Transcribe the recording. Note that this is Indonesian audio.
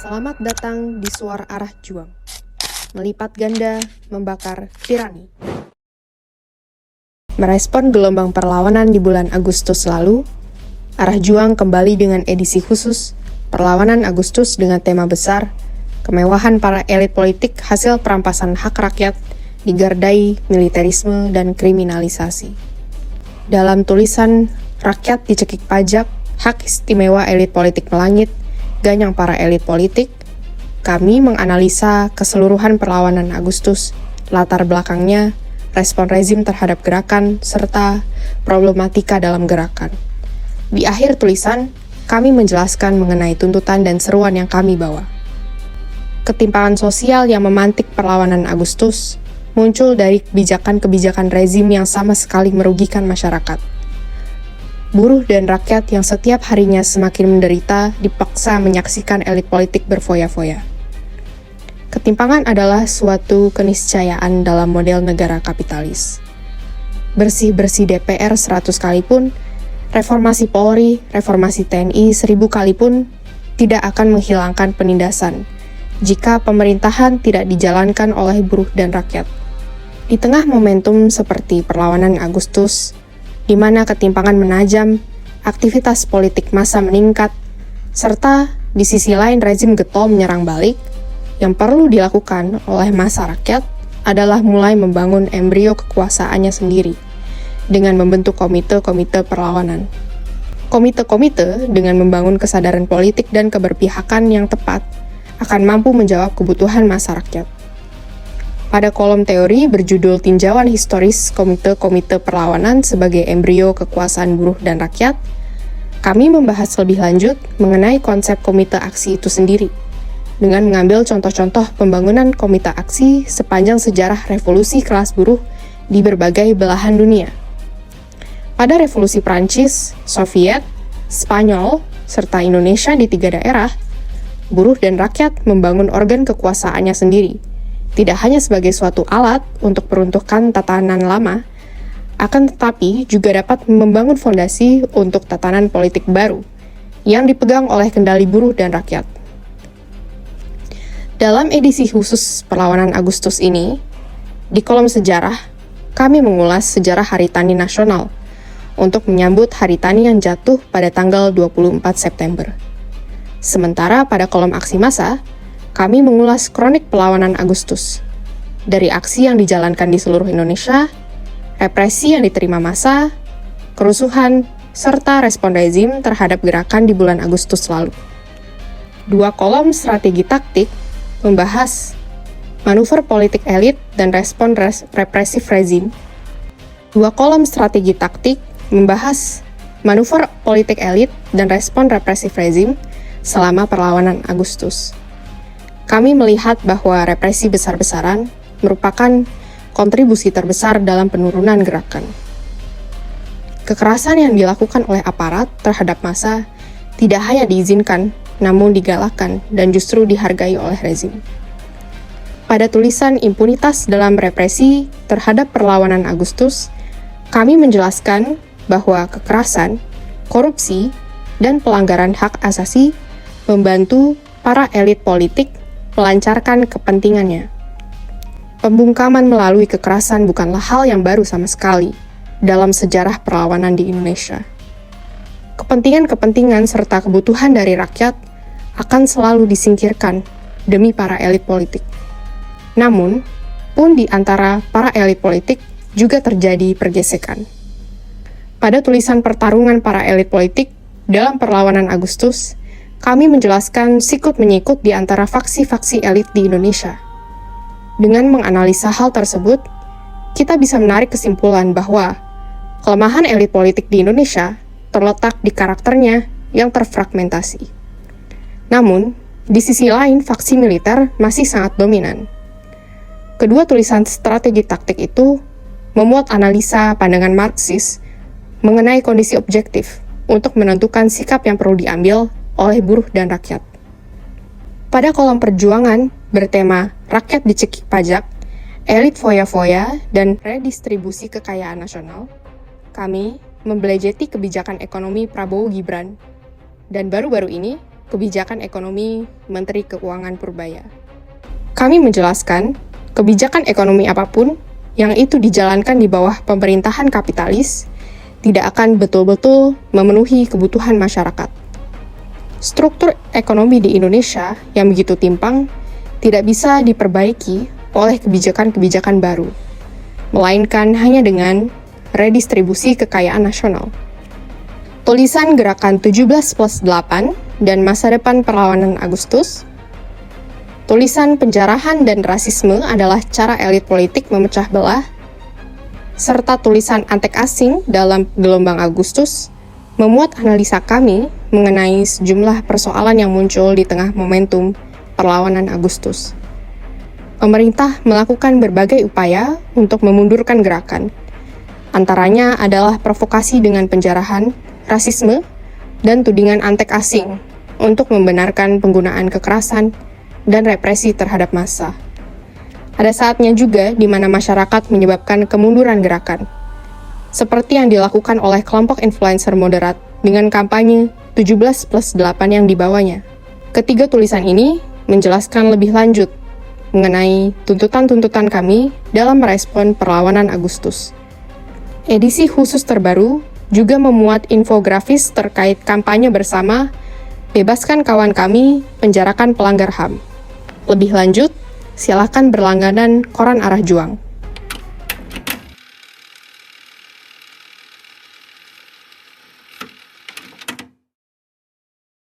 Selamat datang di Suara Arah Juang. Melipat ganda, membakar tirani. Merespon gelombang perlawanan di bulan Agustus lalu, Arah Juang kembali dengan edisi khusus Perlawanan Agustus dengan tema besar Kemewahan para elit politik hasil perampasan hak rakyat digardai militerisme dan kriminalisasi. Dalam tulisan Rakyat Dicekik Pajak, Hak Istimewa Elit Politik Melangit, Ganyang para elit politik, kami menganalisa keseluruhan perlawanan Agustus, latar belakangnya, respon rezim terhadap gerakan, serta problematika dalam gerakan. Di akhir tulisan, kami menjelaskan mengenai tuntutan dan seruan yang kami bawa. Ketimpangan sosial yang memantik perlawanan Agustus muncul dari kebijakan-kebijakan rezim yang sama sekali merugikan masyarakat. Buruh dan rakyat yang setiap harinya semakin menderita dipaksa menyaksikan elit politik berfoya-foya. Ketimpangan adalah suatu keniscayaan dalam model negara kapitalis. Bersih-bersih DPR 100 kali pun, reformasi Polri, reformasi TNI 1000 kali pun tidak akan menghilangkan penindasan jika pemerintahan tidak dijalankan oleh buruh dan rakyat. Di tengah momentum seperti perlawanan Agustus, di mana ketimpangan menajam, aktivitas politik massa meningkat, serta di sisi lain rezim getol menyerang balik, yang perlu dilakukan oleh massa rakyat adalah mulai membangun embrio kekuasaannya sendiri dengan membentuk komite-komite perlawanan. Komite-komite dengan membangun kesadaran politik dan keberpihakan yang tepat akan mampu menjawab kebutuhan massa rakyat. Pada kolom teori berjudul Tinjauan Historis Komite-Komite Perlawanan sebagai Embrio Kekuasaan Buruh dan Rakyat, kami membahas lebih lanjut mengenai konsep komite aksi itu sendiri, dengan mengambil contoh-contoh pembangunan komite aksi sepanjang sejarah revolusi kelas buruh di berbagai belahan dunia. Pada revolusi Prancis, Soviet, Spanyol, serta Indonesia di 3 daerah, buruh dan rakyat membangun organ kekuasaannya sendiri, tidak hanya sebagai suatu alat untuk peruntukan tatanan lama, akan tetapi juga dapat membangun fondasi untuk tatanan politik baru yang dipegang oleh kendali buruh dan rakyat. Dalam edisi khusus Perlawanan Agustus ini, di kolom sejarah, kami mengulas sejarah Hari Tani Nasional untuk menyambut Hari Tani yang jatuh pada tanggal 24 September. Sementara pada kolom aksi massa, kami mengulas kronik perlawanan Agustus, dari aksi yang dijalankan di seluruh Indonesia, represi yang diterima massa, kerusuhan, serta respon rezim terhadap gerakan di bulan Agustus lalu. 2 kolom strategi taktik membahas manuver politik elit dan respon represif rezim. 2 kolom strategi taktik membahas manuver politik elit dan respon represif rezim selama perlawanan Agustus. Kami melihat bahwa represi besar-besaran merupakan kontribusi terbesar dalam penurunan gerakan. Kekerasan yang dilakukan oleh aparat terhadap massa tidak hanya diizinkan, namun digalakkan dan justru dihargai oleh rezim. Pada tulisan Impunitas dalam Represi terhadap Perlawanan Agustus, kami menjelaskan bahwa kekerasan, korupsi, dan pelanggaran hak asasi membantu para elit politik melancarkan kepentingannya. Pembungkaman melalui kekerasan bukanlah hal yang baru sama sekali dalam sejarah perlawanan di Indonesia. Kepentingan-kepentingan serta kebutuhan dari rakyat akan selalu disingkirkan demi para elit politik. Namun, pun di antara para elit politik juga terjadi pergesekan. Pada tulisan Pertarungan para elit politik dalam Perlawanan Agustus, kami menjelaskan sikut-menyikut di antara faksi-faksi elit di Indonesia. Dengan menganalisa hal tersebut, kita bisa menarik kesimpulan bahwa kelemahan elit politik di Indonesia terletak di karakternya yang terfragmentasi. Namun, di sisi lain faksi militer masih sangat dominan. Kedua tulisan strategi taktik itu memuat analisa pandangan Marxis mengenai kondisi objektif untuk menentukan sikap yang perlu diambil oleh buruh dan rakyat. Pada kolom perjuangan bertema Rakyat Dicekik Pajak, Elit Foya-Foya, dan Redistribusi Kekayaan Nasional, kami membelejeti kebijakan ekonomi Prabowo Gibran. Dan baru-baru ini, Kebijakan Ekonomi Menteri Keuangan Purbaya. Kami menjelaskan, kebijakan ekonomi apapun yang itu dijalankan di bawah pemerintahan kapitalis tidak akan betul-betul memenuhi kebutuhan masyarakat. Struktur ekonomi di Indonesia yang begitu timpang tidak bisa diperbaiki oleh kebijakan-kebijakan baru, melainkan hanya dengan redistribusi kekayaan nasional. Tulisan Gerakan 17+8 dan Masa Depan Perlawanan Agustus. Tulisan Penjarahan dan Rasisme adalah cara elit politik memecah belah, serta tulisan Antek Asing dalam Gelombang Agustus memuat analisa kami mengenai sejumlah persoalan yang muncul di tengah momentum perlawanan Agustus. Pemerintah melakukan berbagai upaya untuk memundurkan gerakan. Antaranya adalah provokasi dengan penjarahan, rasisme, dan tudingan Antek Asing untuk membenarkan penggunaan kekerasan dan represi terhadap massa. Ada saatnya juga di mana masyarakat menyebabkan kemunduran gerakan, seperti yang dilakukan oleh kelompok influencer moderat dengan kampanye 17+8 yang dibawanya. Ketiga tulisan ini menjelaskan lebih lanjut mengenai tuntutan-tuntutan kami dalam merespon perlawanan Agustus. Edisi khusus terbaru juga memuat infografis terkait kampanye bersama Bebaskan Kawan Kami, Penjarakan Pelanggar HAM. Lebih lanjut, silakan berlangganan Koran Arah Juang.